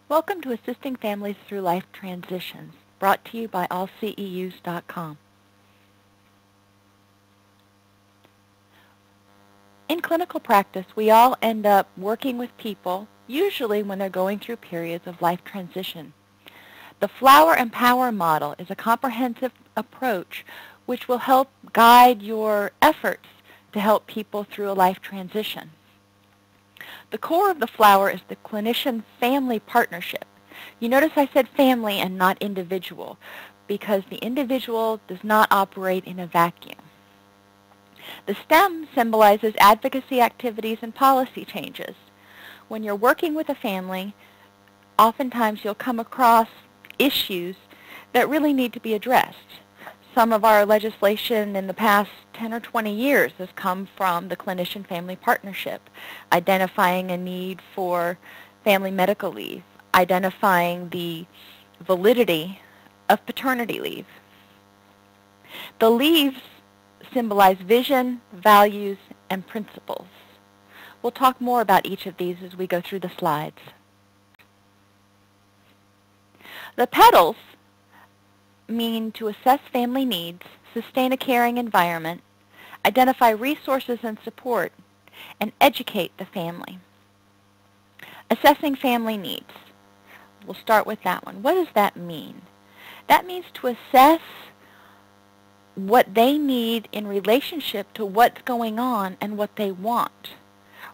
Welcome to Assisting Families Through Life Transitions, brought to you by allceus.com. In clinical practice, we all end up working with people, usually when they're going through periods of life transition. The Flower and Power model is a comprehensive approach which will help guide your efforts to help people through a life transition. The core of the Flower is the Clinician-family partnership. You notice I said family and not individual, because the individual does not operate in a vacuum. The stem symbolizes advocacy activities and policy changes. When you're working with a family, oftentimes you'll come across issues that really need to be addressed. Some of our legislation in the past 10 or 20 years has come from the Clinician-family partnership, identifying a need for family medical leave, identifying the validity of paternity leave. The leaves symbolize vision, values, and principles. We'll talk more about each of these as we go through the slides. The petals mean to assess family needs, sustain a caring environment, identify resources and support, and educate the family. Assessing family needs. We'll start with that one. What does that mean? That means to assess what they need in relationship to what's going on and what they want.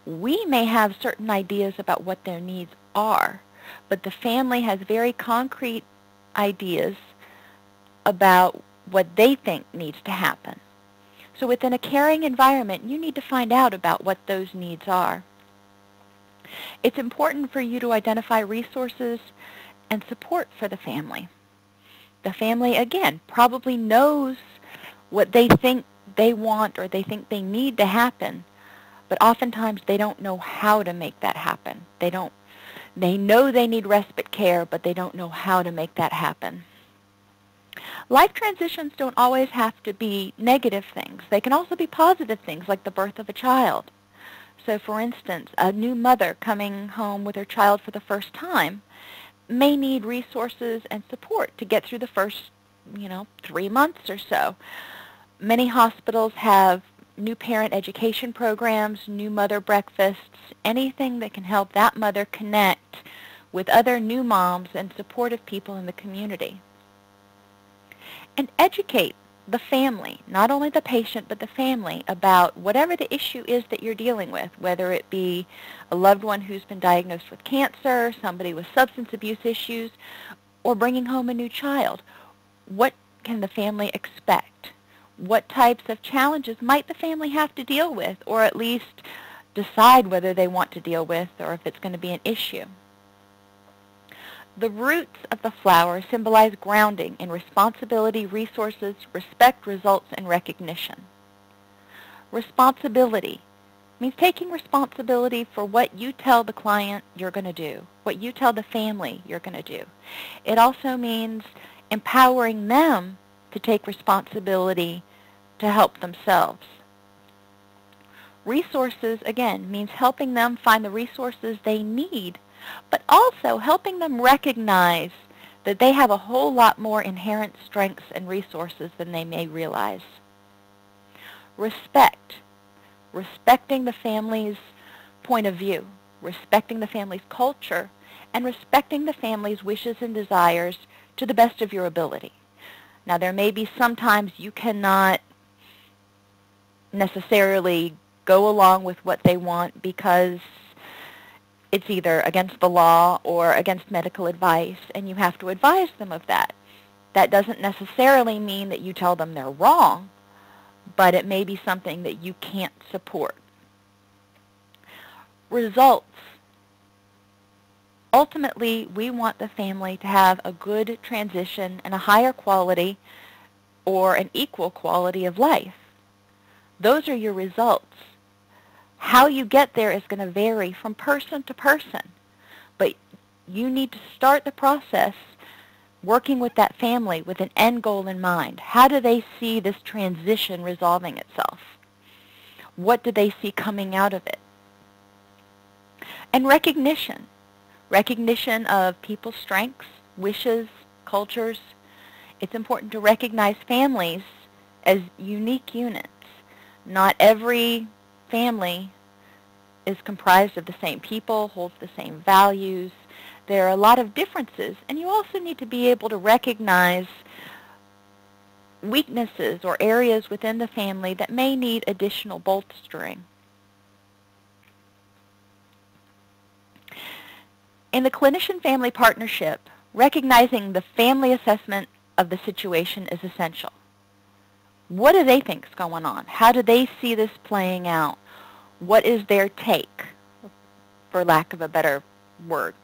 We may have certain ideas about what their needs are, but the family has very concrete ideas about what they think needs to happen. So within a caring environment, you need to find out about what those needs are. It's important for you to identify resources and support for the family. The family, again, probably knows what they think they want or they think they need to happen, but oftentimes they don't know how to make that happen. They know they need respite care, but they don't know how to make that happen. Life transitions don't always have to be negative things. They can also be positive things, like the birth of a child. So for instance, a new mother coming home with her child for the first time may need resources and support to get through the first, 3 months or so. Many hospitals have new parent education programs, new mother breakfasts, anything that can help that mother connect with other new moms and supportive people in the community. And educate the family, not only the patient, but the family, about whatever the issue is that you're dealing with, whether it be a loved one who's been diagnosed with cancer, somebody with substance abuse issues, or bringing home a new child. What can the family expect? What types of challenges might the family have to deal with, or at least decide whether they want to deal with, or if it's going to be an issue? The roots of the flower symbolize grounding in responsibility, resources, respect, results, and recognition. Responsibility means taking responsibility for what you tell the client you're going to do, what you tell the family you're going to do. It also means empowering them to take responsibility to help themselves. Resources, again, means helping them find the resources they need, but also helping them recognize that they have a whole lot more inherent strengths and resources than they may realize. Respect. Respecting the family's point of view, respecting the family's culture, and respecting the family's wishes and desires to the best of your ability. Now, there may be sometimes you cannot necessarily go along with what they want because it's either against the law or against medical advice, and you have to advise them of that. That doesn't necessarily mean that you tell them they're wrong, but it may be something that you can't support. Results. Ultimately, we want the family to have a good transition and a higher quality or an equal quality of life. Those are your results. How you get there is going to vary from person to person, but you need to start the process working with that family with an end goal in mind. How do they see this transition resolving itself? What do they see coming out of it? And recognition. recognition of people's strengths, wishes, cultures. It's important to recognize families as unique units. Not every family is comprised of the same people, holds the same values. There are a lot of differences, and you also need to be able to recognize weaknesses or areas within the family that may need additional bolstering. In the clinician-family partnership, recognizing the family assessment of the situation is essential. What do they think is going on? How do they see this playing out? What is their take, for lack of a better word?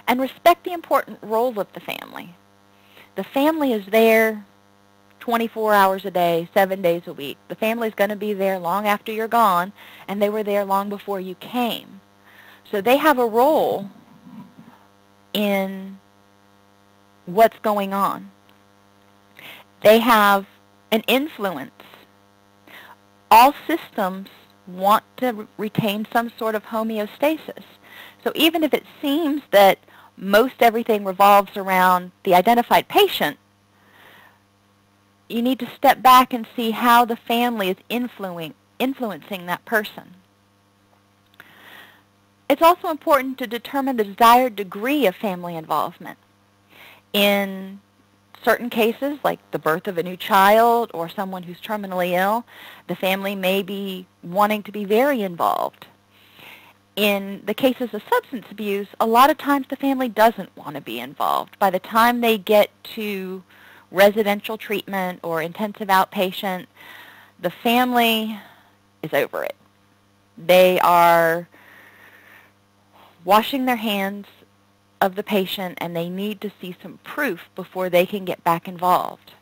And respect the important role of the family. The family is there 24 hours a day, 7 days a week. The family is going to be there long after you're gone, and they were there long before you came. So they have a role in what's going on. They have an influence. All systems want to retain some sort of homeostasis. So even if it seems that most everything revolves around the identified patient, you need to step back and see how the family is influencing that person. It's also important to determine the desired degree of family involvement. In certain cases, like the birth of a new child or someone who's terminally ill, the family may be wanting to be very involved. In the cases of substance abuse, a lot of times the family doesn't want to be involved. By the time they get to residential treatment or intensive outpatient, the family is over it. They are washing their hands of the patient, and they need to see some proof before they can get back involved.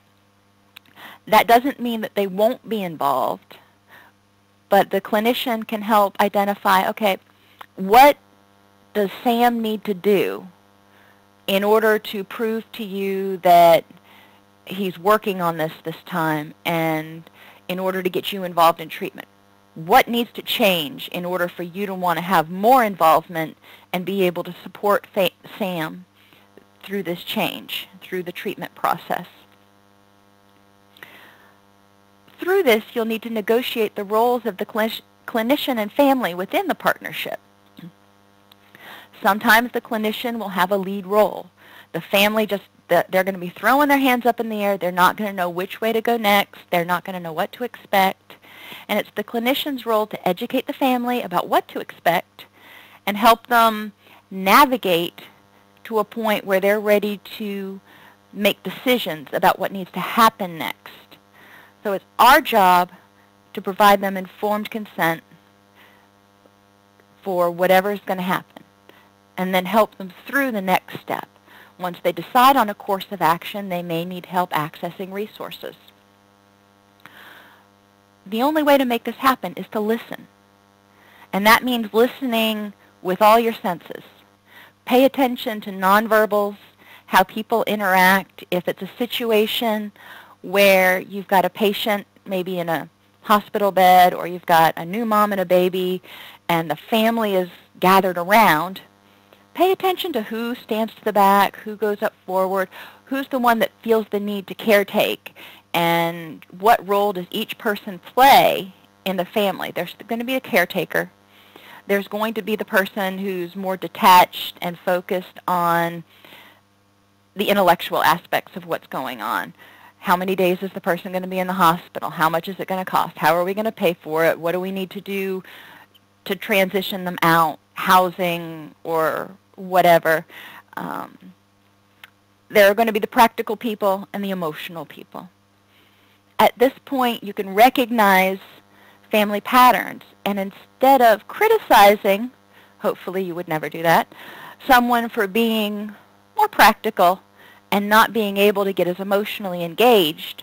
That doesn't mean that they won't be involved, but the clinician can help identify, okay, what does Sam need to do in order to prove to you that he's working on this time, and in order to get you involved in treatment? What needs to change in order for you to want to have more involvement and be able to support Sam through this change, through the treatment process? Through this, you'll need to negotiate the roles of the clinician and family within the partnership. Sometimes the clinician will have a lead role. The family they're going to be throwing their hands up in the air. They're not going to know which way to go next. They're not going to know what to expect. And it's the clinician's role to educate the family about what to expect and help them navigate to a point where they're ready to make decisions about what needs to happen next. So it's our job to provide them informed consent for whatever is going to happen, and then help them through the next step. Once they decide on a course of action, they may need help accessing resources. The only way to make this happen is to listen. And that means listening with all your senses. Pay attention to nonverbals, how people interact. If it's a situation where you've got a patient maybe in a hospital bed, or you've got a new mom and a baby, and the family is gathered around, pay attention to who stands to the back, who goes up forward, who's the one that feels the need to caretake, and what role does each person play in the family. There's going to be a caretaker. There's going to be the person who's more detached and focused on the intellectual aspects of what's going on. How many days is the person going to be in the hospital? How much is it going to cost? How are we going to pay for it? What do we need to do to transition them out, housing or whatever? There are going to be the practical people and the emotional people. At this point, you can recognize family patterns, and instead of criticizing, hopefully you would never do that, someone for being more practical and not being able to get as emotionally engaged,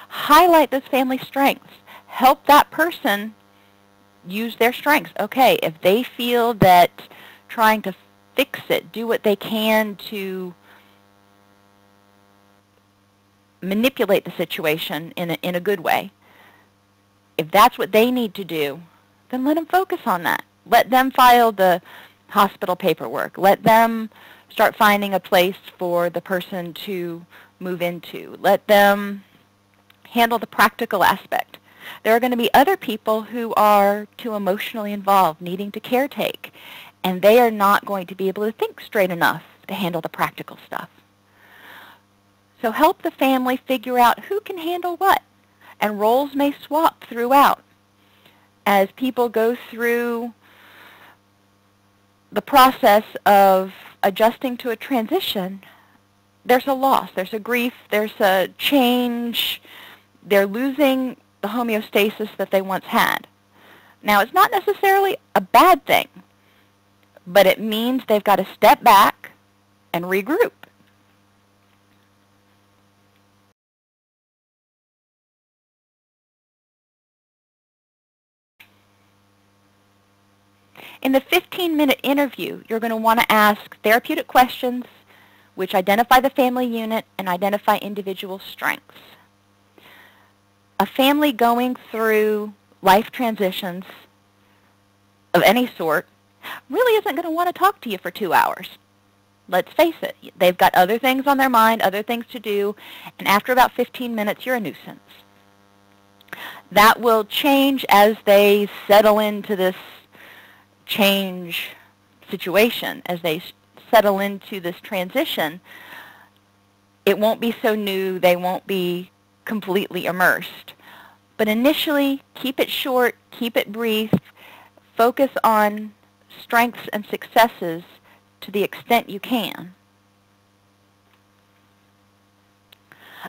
highlight those family strengths. Help that person use their strengths. Okay, if they feel that trying to fix it, do what they can to manipulate the situation in a good way. If that's what they need to do, then let them focus on that. Let them file the hospital paperwork. Let them start finding a place for the person to move into. Let them handle the practical aspect. There are going to be other people who are too emotionally involved, needing to caretake, and they are not going to be able to think straight enough to handle the practical stuff. So help the family figure out who can handle what, and roles may swap throughout. As people go through the process of adjusting to a transition, there's a loss, there's a grief, there's a change. They're losing the homeostasis that they once had. Now, it's not necessarily a bad thing, but it means they've got to step back and regroup. In the 15-minute interview, you're going to want to ask therapeutic questions which identify the family unit and identify individual strengths. A family going through life transitions of any sort really isn't going to want to talk to you for 2 hours. Let's face it, they've got other things on their mind, other things to do, and after about 15 minutes, you're a nuisance. That will change as they settle into this change situation, as they settle into this transition. It won't be so new, they won't be completely immersed. But initially, keep it short, keep it brief, focus on strengths and successes to the extent you can.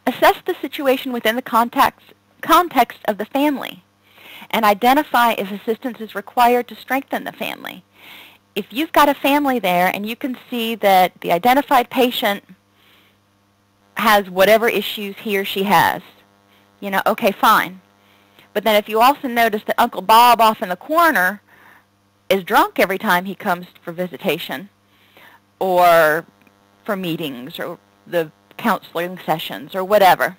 Assess the situation within the context of the family and identify if assistance is required to strengthen the family. If you've got a family there and you can see that the identified patient has whatever issues he or she has, okay, fine. But then if you also notice that Uncle Bob off in the corner is drunk every time he comes for visitation or for meetings or the counseling sessions or whatever,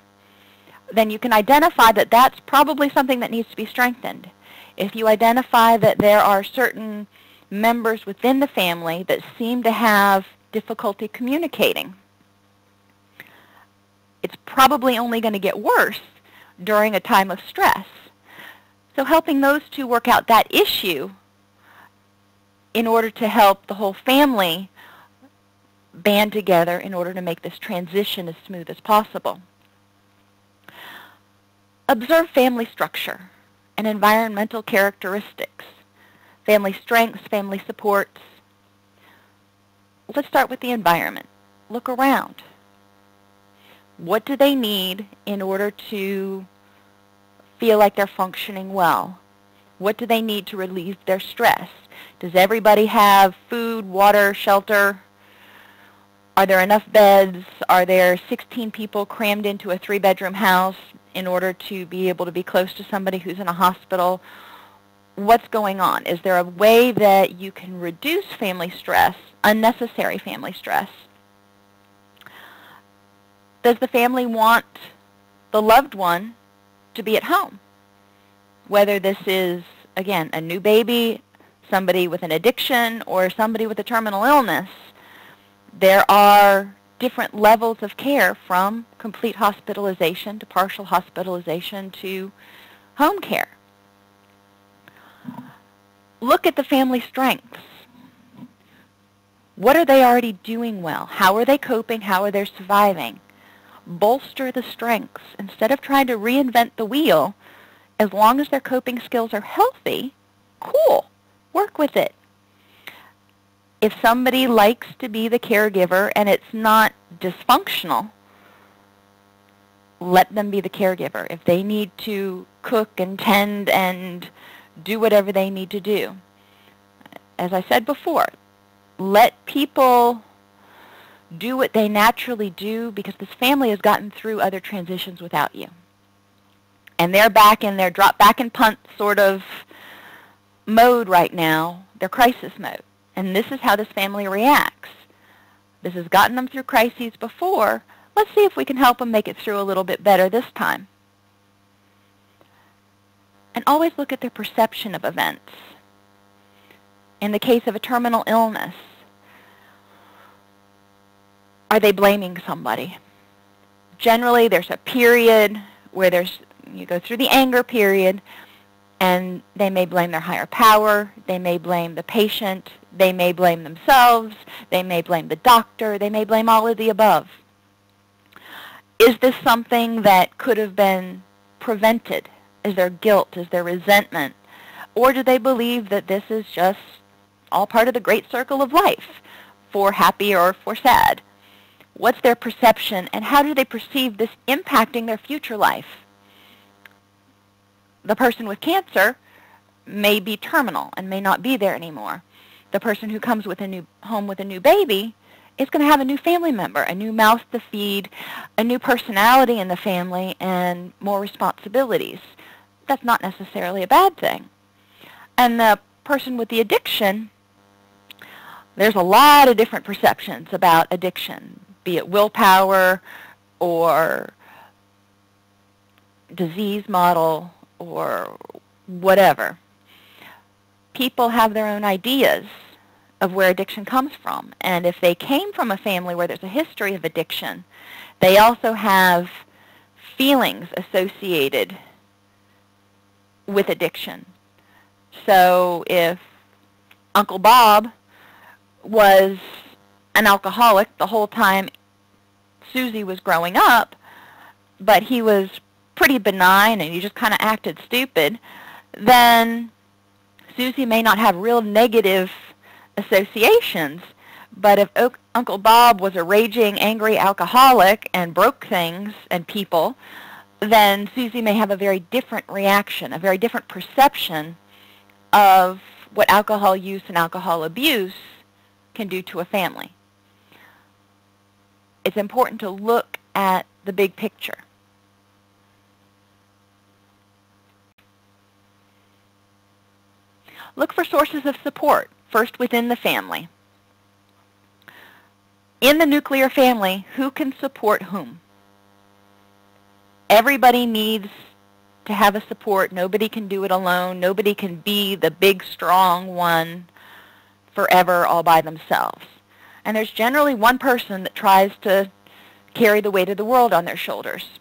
then you can identify that that's probably something that needs to be strengthened. If you identify that there are certain members within the family that seem to have difficulty communicating, it's probably only going to get worse during a time of stress. So helping those two work out that issue in order to help the whole family band together in order to make this transition as smooth as possible. Observe family structure and environmental characteristics, family strengths, family supports. Let's start with the environment. Look around. What do they need in order to feel like they're functioning well? What do they need to relieve their stress? Does everybody have food, water, shelter? Are there enough beds? Are there 16 people crammed into a 3-bedroom house in order to be able to be close to somebody who's in a hospital? What's going on? Is there a way that you can reduce family stress, unnecessary family stress? Does the family want the loved one to be at home? Whether this is, again, a new baby, somebody with an addiction, or somebody with a terminal illness, there are different levels of care from complete hospitalization to partial hospitalization to home care. Look at the family strengths. What are they already doing well? How are they coping? How are they surviving? Bolster the strengths. Instead of trying to reinvent the wheel, as long as their coping skills are healthy, cool, work with it. If somebody likes to be the caregiver and it's not dysfunctional, let them be the caregiver. If they need to cook and tend and do whatever they need to do. As I said before, let people do what they naturally do, because this family has gotten through other transitions without you. And they're back in their drop back and punt sort of mode right now, their crisis mode. And this is how this family reacts. This has gotten them through crises before. Let's see if we can help them make it through a little bit better this time. And always look at their perception of events. In the case of a terminal illness, are they blaming somebody? Generally, there's a period where you go through the anger period, and they may blame their higher power, they may blame the patient, they may blame themselves, they may blame the doctor, they may blame all of the above. Is this something that could have been prevented? Is there guilt? Is there resentment? Or do they believe that this is just all part of the great circle of life, for happy or for sad? What's their perception, and how do they perceive this impacting their future life? The person with cancer may be terminal and may not be there anymore. The person who comes home with a new baby is going to have a new family member, a new mouth to feed, a new personality in the family, and more responsibilities. That's not necessarily a bad thing. And the person with the addiction, there's a lot of different perceptions about addiction, be it willpower or disease model or whatever. People have their own ideas of where addiction comes from. And if they came from a family where there's a history of addiction, they also have feelings associated with addiction. So if Uncle Bob was an alcoholic the whole time Susie was growing up, but he was pretty benign and he just kind of acted stupid, then Susie may not have real negative associations. But if Uncle Bob was a raging, angry alcoholic and broke things and people, then Susie may have a very different reaction, a very different perception of what alcohol use and alcohol abuse can do to a family. It's important to look at the big picture. Look for sources of support, first within the family. In the nuclear family, who can support whom? Everybody needs to have a support. Nobody can do it alone. Nobody can be the big, strong one forever all by themselves. And there's generally one person that tries to carry the weight of the world on their shoulders.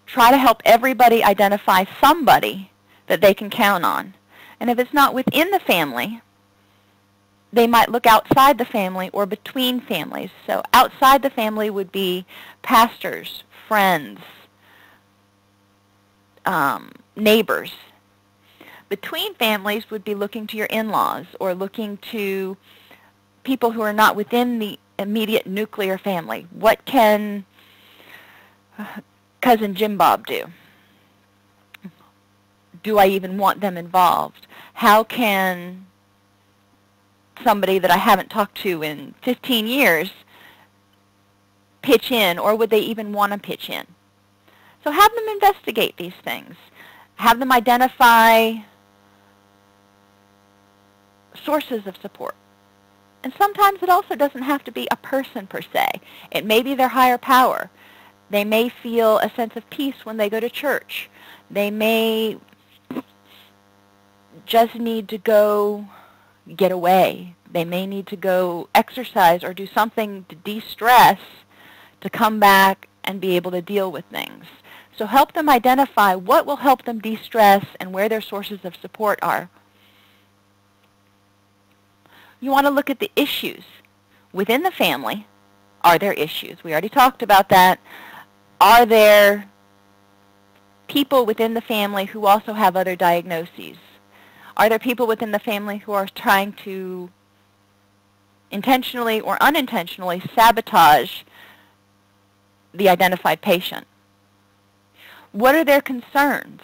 Try to help everybody identify somebody that they can count on. And if it's not within the family, they might look outside the family or between families. So outside the family would be pastors, friends, neighbors. Between families would be looking to your in-laws or looking to people who are not within the immediate nuclear family. What can Cousin Jim Bob do? Do I even want them involved? How can somebody that I haven't talked to in 15 years pitch in, or would they even want to pitch in? So have them investigate these things. Have them identify sources of support. And sometimes it also doesn't have to be a person per se. It may be their higher power. They may feel a sense of peace when they go to church. They may just need to go get away. They may need to go exercise or do something to de-stress to come back and be able to deal with things. So help them identify what will help them de-stress and where their sources of support are. You want to look at the issues within the family. Are there issues? We already talked about that. Are there people within the family who also have other diagnoses? Are there people within the family who are trying to intentionally or unintentionally sabotage the identified patient? What are their concerns?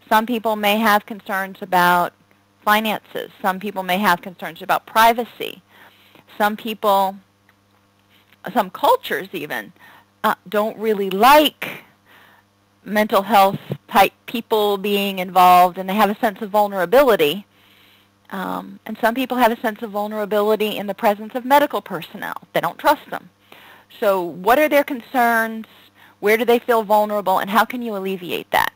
Some people may have concerns about finances. Some people may have concerns about privacy. Some people, some cultures even, don't really like mental health type people being involved, and they have a sense of vulnerability. And some people have a sense of vulnerability in the presence of medical personnel. They don't trust them. So what are their concerns? Where do they feel vulnerable? And how can you alleviate that?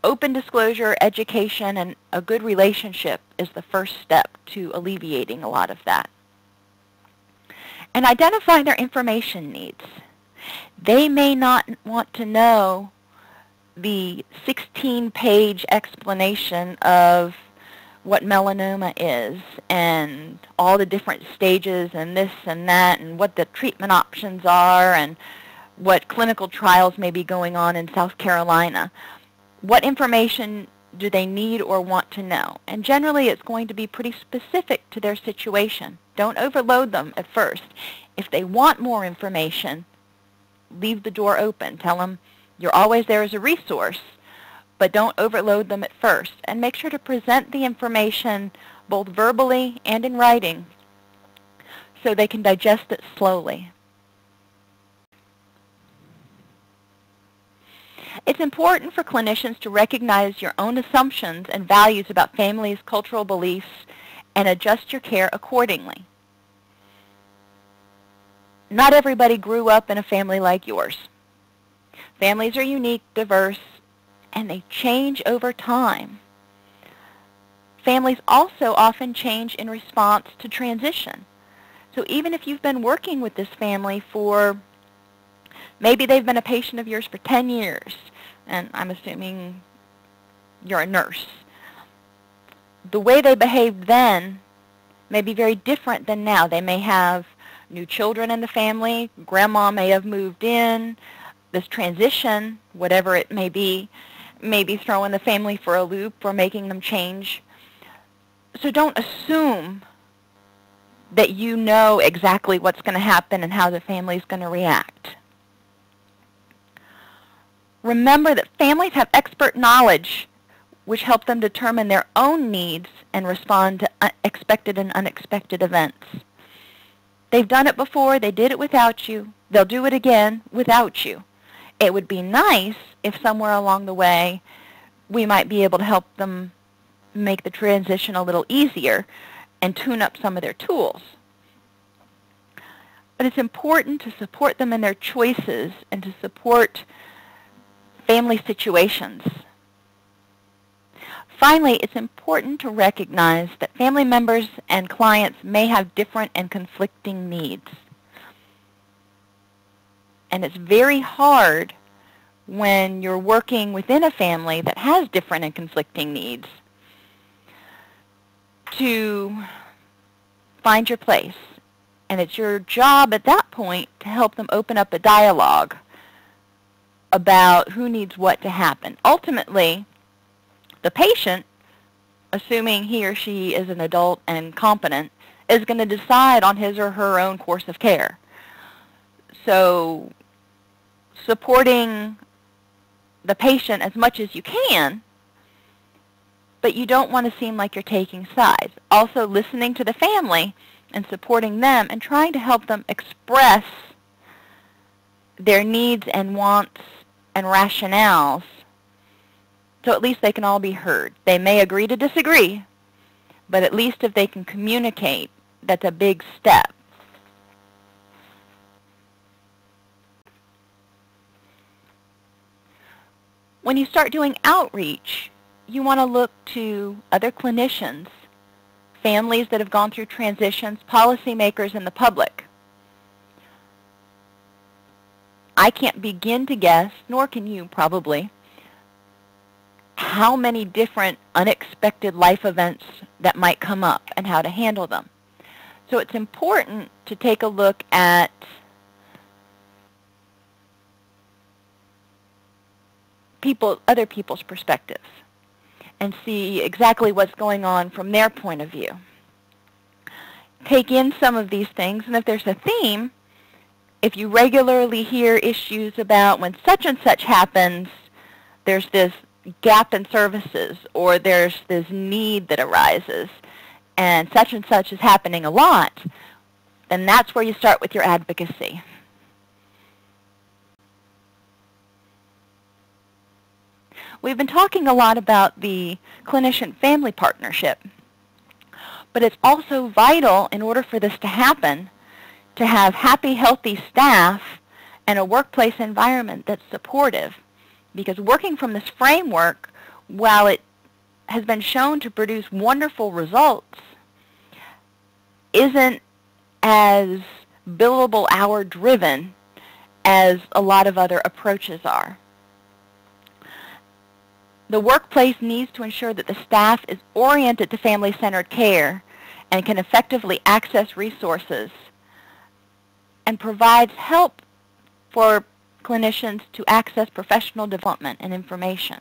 Open disclosure, education, and a good relationship is the first step to alleviating a lot of that. And identify their information needs. They may not want to know the 16-page explanation of what melanoma is and all the different stages and this and that and what the treatment options are and what clinical trials may be going on in South Carolina. What information do they need or want to know? And generally it's going to be pretty specific to their situation. Don't overload them at first. If they want more information, leave the door open. Tell them you're always there as a resource, but don't overload them at first. And make sure to present the information both verbally and in writing so they can digest it slowly. It's important for clinicians to recognize your own assumptions and values about families' cultural beliefs and adjust your care accordingly. Not everybody grew up in a family like yours. Families are unique, diverse, and they change over time. Families also often change in response to transition. So even if you've been working with this family for, maybe they've been a patient of yours for 10 years, and I'm assuming you're a nurse, the way they behaved then may be very different than now. They may have new children in the family, grandma may have moved in, this transition, whatever it may be throwing the family for a loop or making them change. So don't assume that you know exactly what's going to happen and how the family is going to react. Remember that families have expert knowledge which help them determine their own needs and respond to expected and unexpected events. They've done it before. They did it without you. They'll do it again without you. It would be nice if somewhere along the way we might be able to help them make the transition a little easier and tune up some of their tools. But it's important to support them in their choices and to support family situations. Finally, it's important to recognize that family members and clients may have different and conflicting needs. And it's very hard when you're working within a family that has different and conflicting needs to find your place. And it's your job at that point to help them open up a dialogue about who needs what to happen. Ultimately, the patient, assuming he or she is an adult and competent, is going to decide on his or her own course of care. So supporting the patient as much as you can, but you don't want to seem like you're taking sides. Also listening to the family and supporting them and trying to help them express their needs and wants and rationales so at least they can all be heard. They may agree to disagree, but at least if they can communicate, that's a big step. When you start doing outreach, you want to look to other clinicians, families that have gone through transitions, policymakers, and the public. I can't begin to guess, nor can you probably, how many different unexpected life events that might come up and how to handle them. So it's important to take a look at other people's perspectives and see exactly what's going on from their point of view. Take in some of these things, and if there's a theme, if you regularly hear issues about when such and such happens, there's this gap in services, or there's this need that arises, and such is happening a lot, then that's where you start with your advocacy. We've been talking a lot about the clinician-family partnership, but it's also vital in order for this to happen to have happy, healthy staff and a workplace environment that's supportive. Because working from this framework, while it has been shown to produce wonderful results, isn't as billable hour driven as a lot of other approaches are. The workplace needs to ensure that the staff is oriented to family-centered care and can effectively access resources and provides help for clinicians to access professional development and information.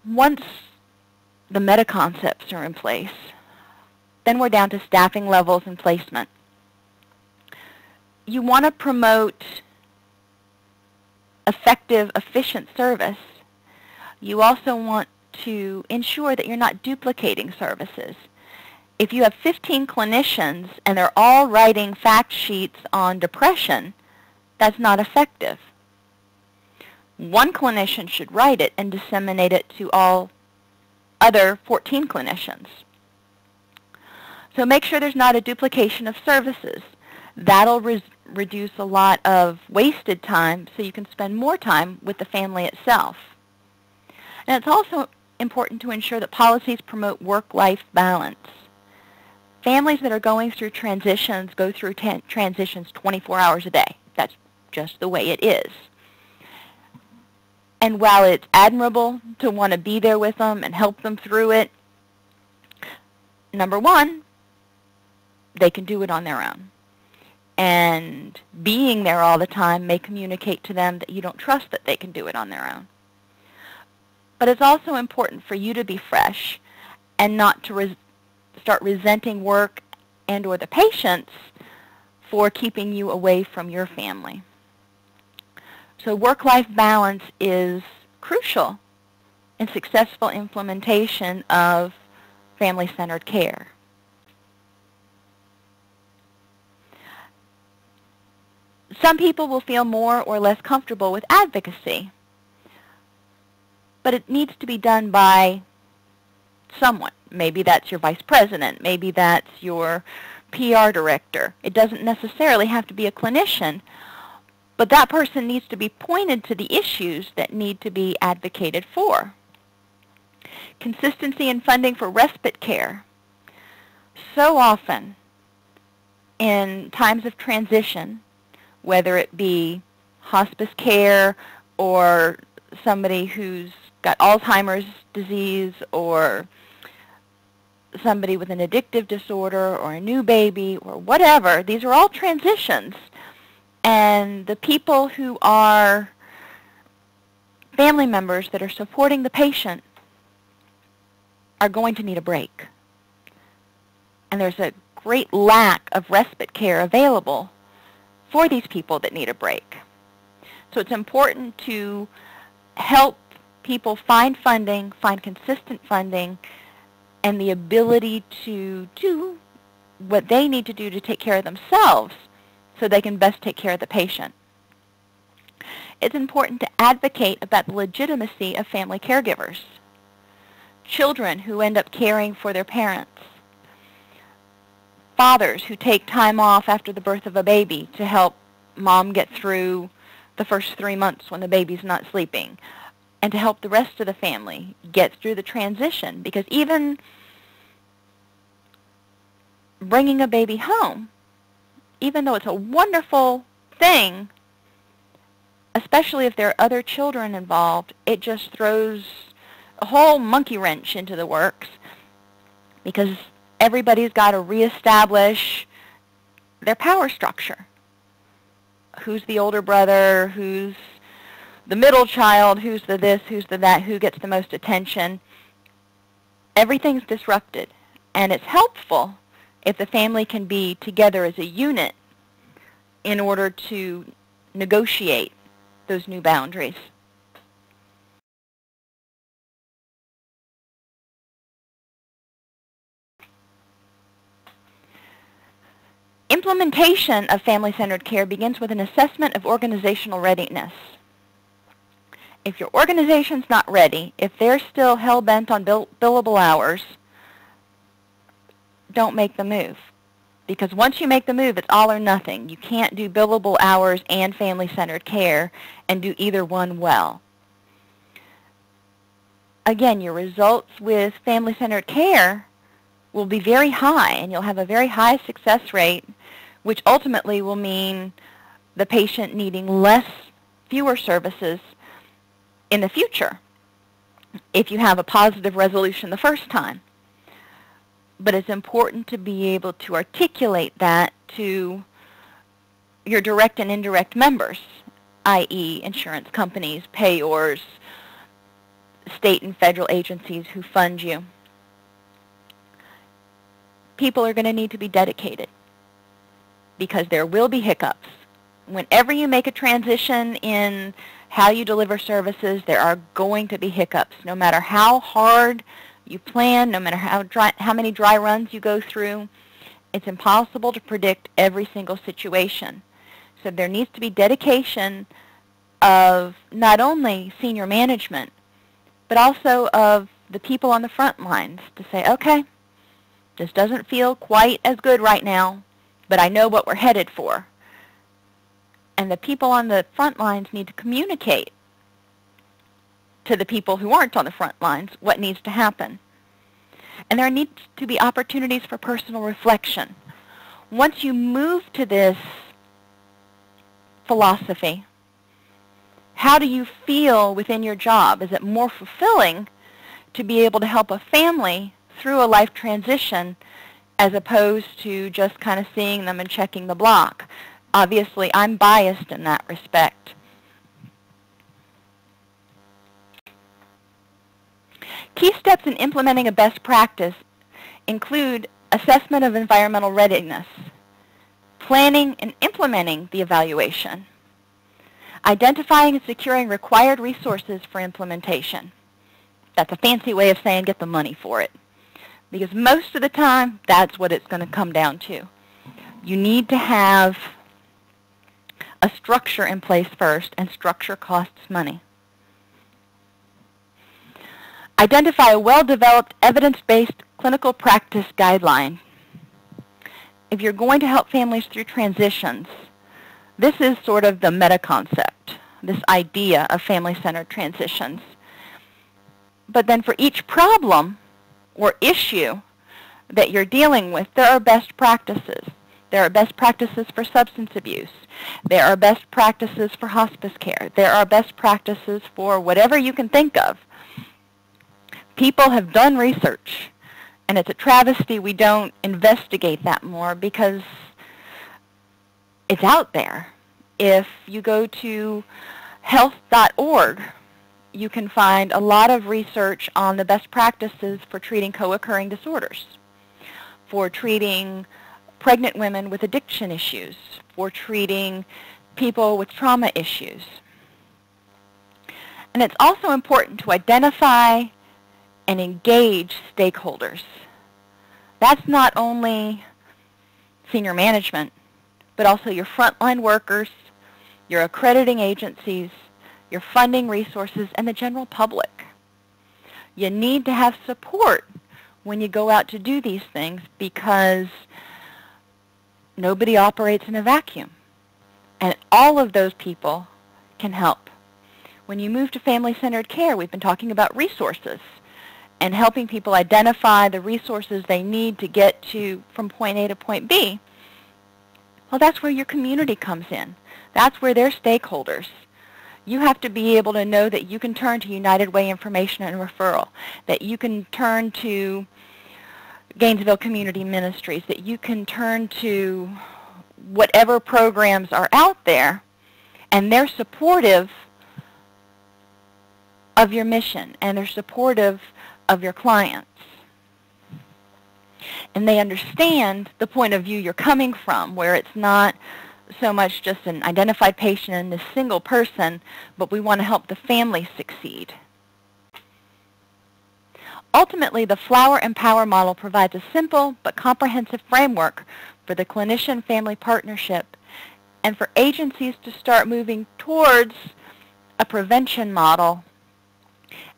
Once the meta concepts are in place, then we're down to staffing levels and placement. You want to promote effective, efficient service. You also want to ensure that you're not duplicating services. If you have 15 clinicians and they're all writing fact sheets on depression, that's not effective. One clinician should write it and disseminate it to all other 14 clinicians. So make sure there's not a duplication of services. That'll reduce a lot of wasted time so you can spend more time with the family itself. And it's also important to ensure that policies promote work-life balance. Families that are going through transitions go through transitions 24 hours a day. That's just the way it is. And while it's admirable to want to be there with them and help them through it, number one, they can do it on their own. And being there all the time may communicate to them that you don't trust that they can do it on their own. But it's also important for you to be fresh and not to start resenting work and or the patients for keeping you away from your family. So work-life balance is crucial in successful implementation of family-centered care. Some people will feel more or less comfortable with advocacy, but it needs to be done by someone. Maybe that's your vice president. Maybe that's your PR director. It doesn't necessarily have to be a clinician, but that person needs to be pointed to the issues that need to be advocated for. Consistency in funding for respite care. So often, in times of transition, whether it be hospice care or somebody who's got Alzheimer's disease or somebody with an addictive disorder or a new baby or whatever, these are all transitions. And the people who are family members that are supporting the patient are going to need a break. And there's a great lack of respite care available for these people that need a break. So it's important to help people find funding, find consistent funding, and the ability to do what they need to do to take care of themselves so they can best take care of the patient. It's important to advocate about the legitimacy of family caregivers. Children who end up caring for their parents. Fathers who take time off after the birth of a baby to help mom get through the first 3 months when the baby's not sleeping, and to help the rest of the family get through the transition. Because even bringing a baby home, even though it's a wonderful thing, especially if there are other children involved, it just throws a whole monkey wrench into the works because everybody's got to reestablish their power structure. Who's the older brother? Who's the middle child? Who's the this? Who's the that? Who gets the most attention? Everything's disrupted. And it's helpful if the family can be together as a unit in order to negotiate those new boundaries. Implementation of family-centered care begins with an assessment of organizational readiness. If your organization's not ready, if they're still hell-bent on billable hours, don't make the move. Because once you make the move, it's all or nothing. You can't do billable hours and family-centered care and do either one well. again, your results with family-centered care will be very high, and you'll have a very high success rate, which ultimately will mean the patient needing fewer services in the future if you have a positive resolution the first time. But it's important to be able to articulate that to your direct and indirect members, i.e. insurance companies, payors, state and federal agencies who fund you. People are going to need to be dedicated because there will be hiccups. Whenever you make a transition in how you deliver services, there are going to be hiccups. No matter how hard you plan, no matter how many dry runs you go through, it's impossible to predict every single situation. So there needs to be dedication of not only senior management, but also of the people on the front lines to say, okay, this doesn't feel quite as good right now, but I know what we're headed for. And the people on the front lines need to communicate to the people who aren't on the front lines what needs to happen. And there needs to be opportunities for personal reflection. Once you move to this philosophy, how do you feel within your job? Is it more fulfilling to be able to help a family through a life transition as opposed to just kind of seeing them and checking the block? Obviously, I'm biased in that respect. Key steps in implementing a best practice include assessment of environmental readiness, planning and implementing the evaluation, identifying and securing required resources for implementation. That's a fancy way of saying get the money for it, because most of the time that's what it's going to come down to. You need to have a structure in place first, and structure costs money. Identify a well-developed, evidence-based clinical practice guideline. If you're going to help families through transitions, this is sort of the meta concept, this idea of family-centered transitions. But then for each problem or issue that you're dealing with, there are best practices. There are best practices for substance abuse. There are best practices for hospice care. There are best practices for whatever you can think of. People have done research, and it's a travesty we don't investigate that more because it's out there. If you go to health.org, you can find a lot of research on the best practices for treating co-occurring disorders, for treating pregnant women with addiction issues, for treating people with trauma issues. And it's also important to identify and engage stakeholders. That's not only senior management, but also your frontline workers, your accrediting agencies, your funding resources, and the general public. You need to have support when you go out to do these things because nobody operates in a vacuum. And all of those people can help. When you move to family-centered care, we've been talking about resources and helping people identify the resources they need to get to from point A to point B. Well, that's where your community comes in. That's where they're stakeholders. You have to be able to know that you can turn to United Way Information and Referral, that you can turn to Gainesville Community Ministries, that you can turn to whatever programs are out there, and they're supportive of your mission, and they're supportive of your clients. And they understand the point of view you're coming from, where it's not so much just an identified patient and this single person, but we want to help the family succeed. Ultimately, the Flower and Power model provides a simple but comprehensive framework for the clinician-family partnership and for agencies to start moving towards a prevention model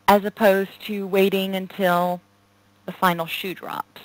as opposed to waiting until the final shoe drops.